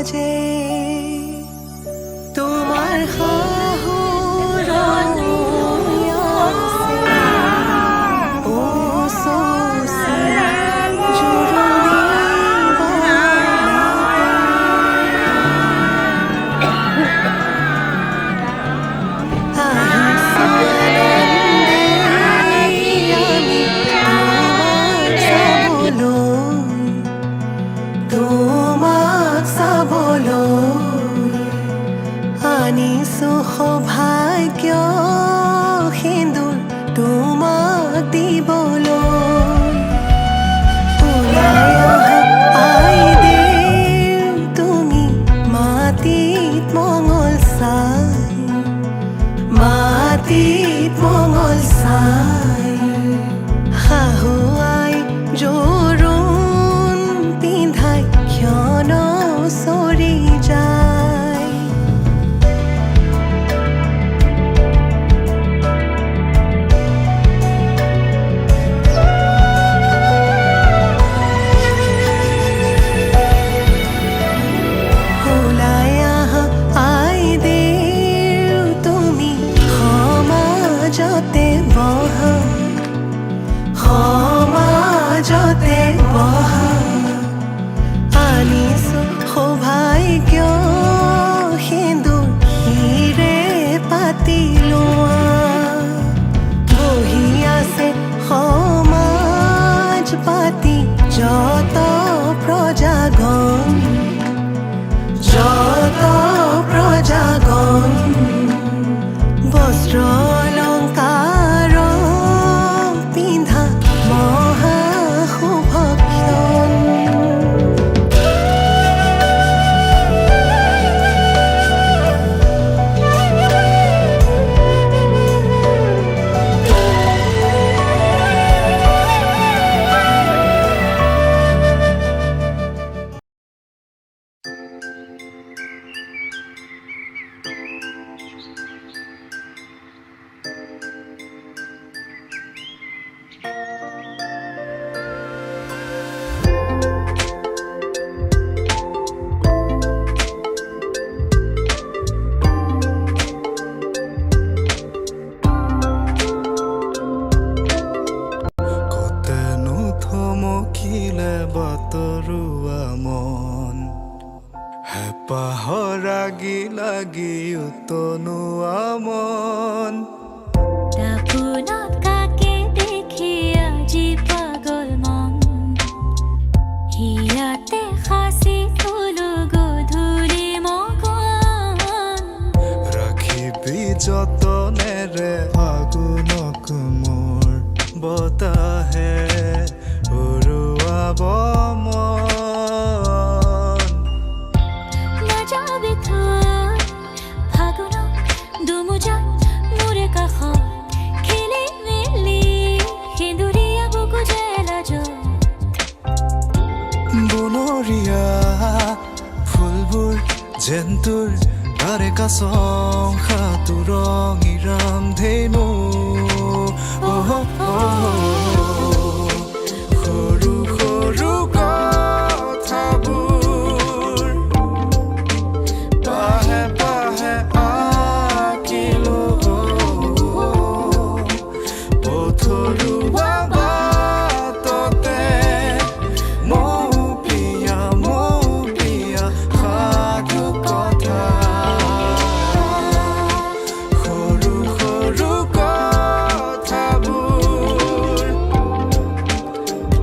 যে তোমাৰ আনিছো সৌভাগ্য সিন্দুৰ তোমাক দিবলৈ ওলাই অহা আইদেউ তুমি মাটিত মঙল চাই শাহুৱাই জোৰোণ পিন্ধাই ক্ষণ চৰি যায় সমাজতে বহা আনিছো সৌভাগ্য সিন্দুৰ হিৰে পাতি লোৱা বহি আছে সমাজ পাতি যত প্ৰজাগণ বস্ত্ৰ অলংকাৰ পিন্ধা মহা শুভক্ষণ বতৰুৱা মন হেঁপাহৰ লাগি উতনুৱা মন দাপোনত কাকে দেখি আজি পাগল মন হিয়াতে সাঁচি থলো গধূলি মগন ৰাখিবি যতনেৰে ফাগুনক মোৰ বতাহে উৰুৱাব মন নাযাবি থৈ ফাগুনক দুমুজাত মোৰে কাষত খেলি মেলি সেন্দুৰীয়া বুকু জেলাজত বনৰীয়া ফুলবোৰ যেন তোৰ তাৰে কাছং সাঁতোৰ ৰঙিৰাম ধেনু সৰু সৰু কথাবোৰ পাহে পাহে আঁকিলো পথৰুৱা বাটতে মৌ প্ৰিয়া সাধু কথা সৰু সৰু কথাবোৰ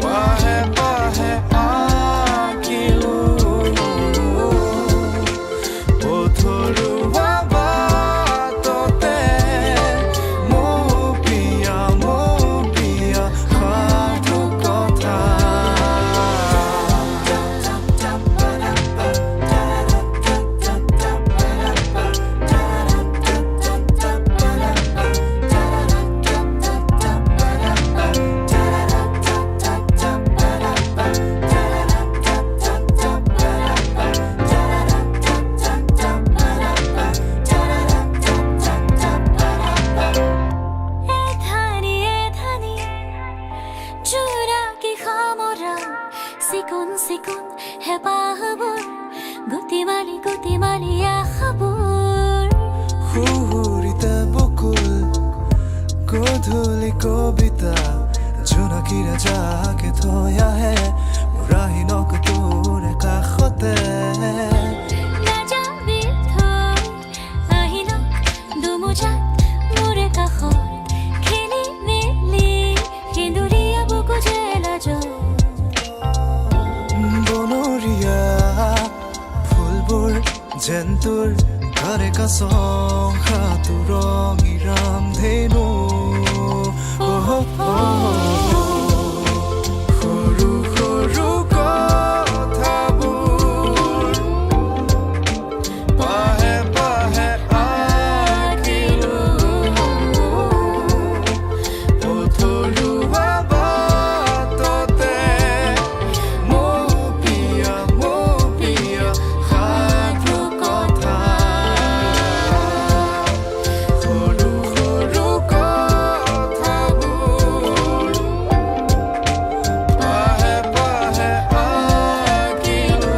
পাহে পাহে গোটেমালি আশাবোৰ সুহুৰিতে বকুল গধূলি কবিতা জোনাকীৰে জাকে থৈ আহে মোৰ আহিনক তোৰ কাষতে নাযাবি থৈ আহিল দুমোজাত মোৰ কাষত খেলি মেলি সেন্দুৰীয়া বুকু যে লাজত বনৰীয়া ফুলবোৰ যেন তোৰ ঘৰে কাছৰ ৰঙিৰাম ধেনু সৰু সৰু কথাবোৰ পাহে পাহে আঁকিলো পথৰুৱা বাটতে মোৰ প্ৰিয়া সাধু কথা সৰু সৰু কথাবোৰ পাহে পাহে আঁকিলো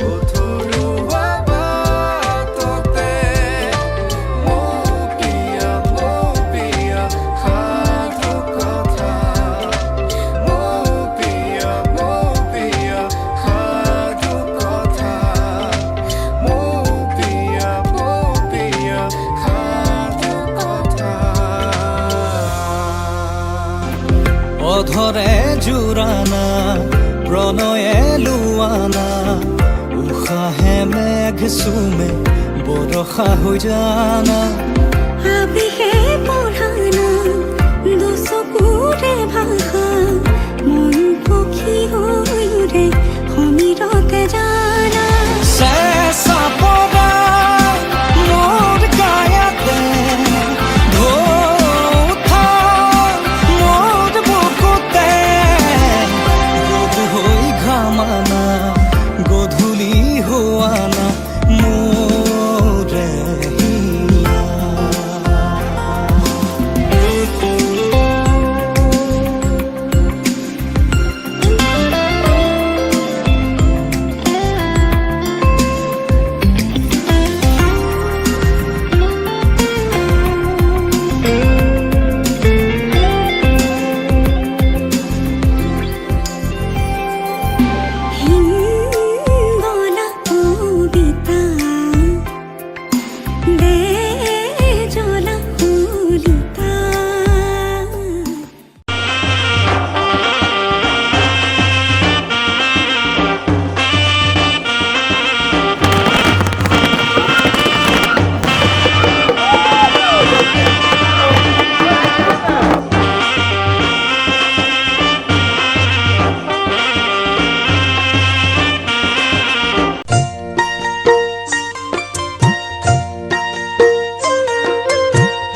পথৰুৱা বাটতে মোৰ প্ৰিয়া সাধু কথা মোৰ প্ৰিয়া সাধু কথা মোৰ প্ৰিয়া সাধু কথা অধৰে জোৰানা প্ৰণয়ে লোৱানা উশাহে মেঘ চুমে বৰষা হৈ জানা আবেহে পঢ়ানা দুচকুৰে ভাষা মন পক্ষী হৈ উৰে সমীৰতে জানা চেঁচা পৰা মোৰ গায়াতে ঢৌ উঠা মোৰ বুকুতে ৰ'দ হৈ ঘামানা গধূলি হোৱানা মোৰে হিয়া হিংগলা কবিতা দে জ্বলা কলিতা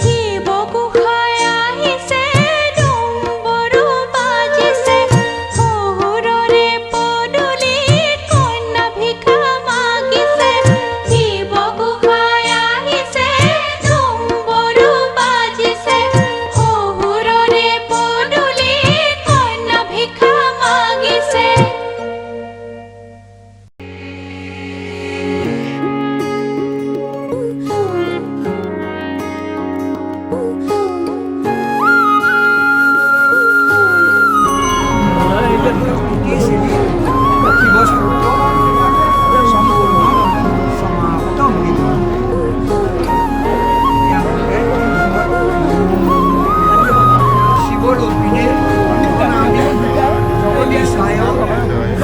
শিৱগোসাঁই আহিছে ডম্বৰু বাজিছে শহুৰৰে পদূলিত কন্যা ভিক্ষা মাগিছে শিৱগোসাঁই আহিছে ডম্বৰু বাজিছে শহুৰৰে পদূলিত কন্যা ভিক্ষা মাগিছে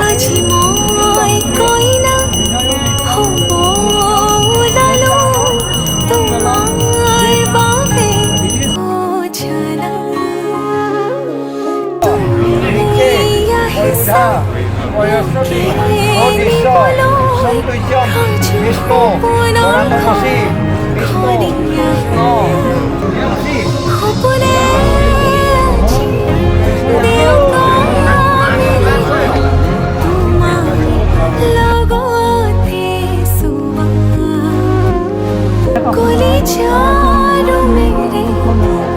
আজি মই কইনা হ'ব ওলালো তোমাৰ বাবে অজানা তুমি আহিছা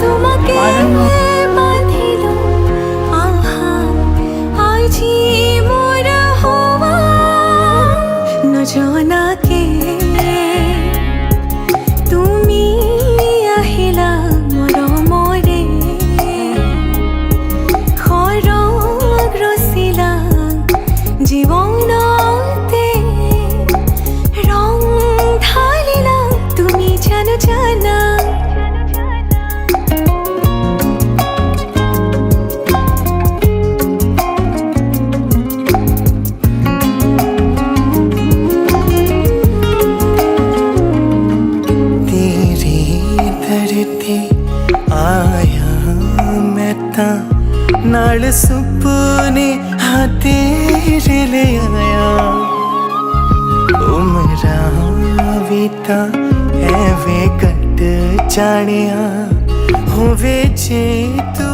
তোমাকে বান্ধিলো আহা আজি মোৰ হোৱা जानिया होवे जे तू